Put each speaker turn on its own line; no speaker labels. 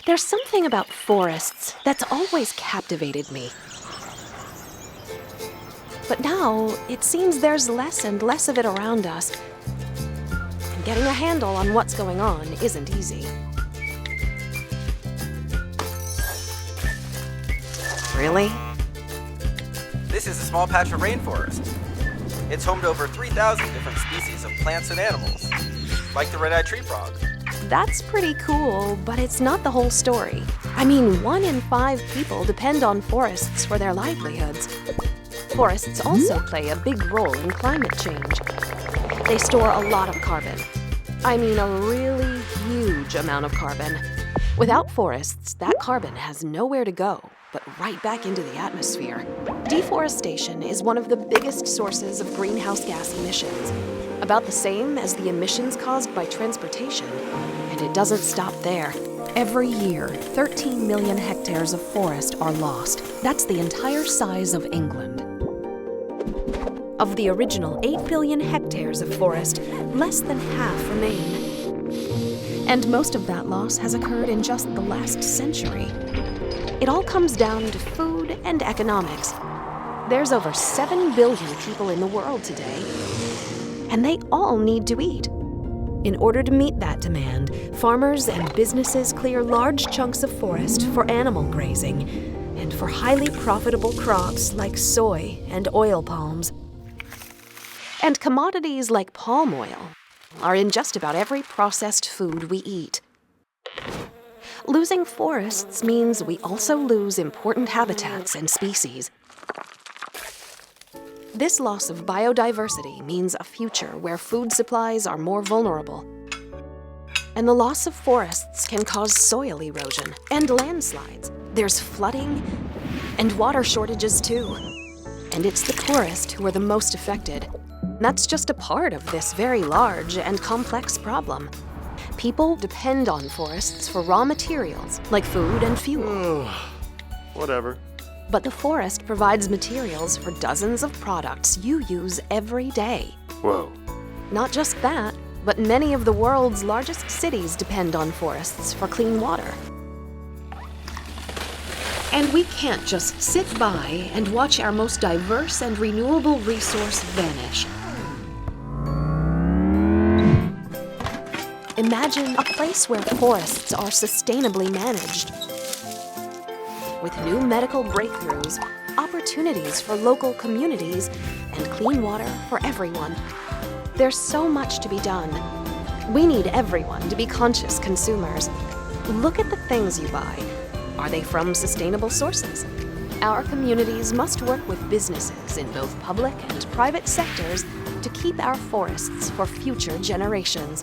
There's something about forests that's always captivated me. But now, it seems there's less and less of it around us. And getting a handle on what's going on isn't easy. Really?
This is a small patch of rainforest. It's home to over 3,000 different species of plants and animals, like the red-eyed tree frog.
That's pretty cool, but it's not the whole story. I mean, 1 in 5 people depend on forests for their livelihoods. Forests also play a big role in climate change. They store a lot of carbon. I mean, a really huge amount of carbon. Without forests, that carbon has nowhere to go but right back into the atmosphere. Deforestation is one of the biggest sources of greenhouse gas emissions, about the same as the emissions caused by transportation. And it doesn't stop there. Every year, 13 million hectares of forest are lost. That's the entire size of England. Of the original 8 billion hectares of forest, less than half remain. And most of that loss has occurred in just the last century. It all comes down to food and economics. There's over 7 billion people in the world today, and they all need to eat. In order to meet that demand, farmers and businesses clear large chunks of forest for animal grazing and for highly profitable crops like soy and oil palms. And commodities like palm oil are in just about every processed food we eat. Losing forests means we also lose important habitats and species. This loss of biodiversity means a future where food supplies are more vulnerable. And the loss of forests can cause soil erosion and landslides. There's flooding and water shortages too. And it's the poorest who are the most affected. That's just a part of this very large and complex problem. People depend on forests for raw materials like food and fuel.
Whatever.
But the forest provides materials for dozens of products you use every day.
Whoa.
Not just that, but many of the world's largest cities depend on forests for clean water. And we can't just sit by and watch our most diverse and renewable resource vanish. Imagine a place where forests are sustainably managed. With new medical breakthroughs, opportunities for local communities, and clean water for everyone. There's so much to be done. We need everyone to be conscious consumers. Look at the things you buy. Are they from sustainable sources? Our communities must work with businesses in both public and private sectors to keep our forests for future generations.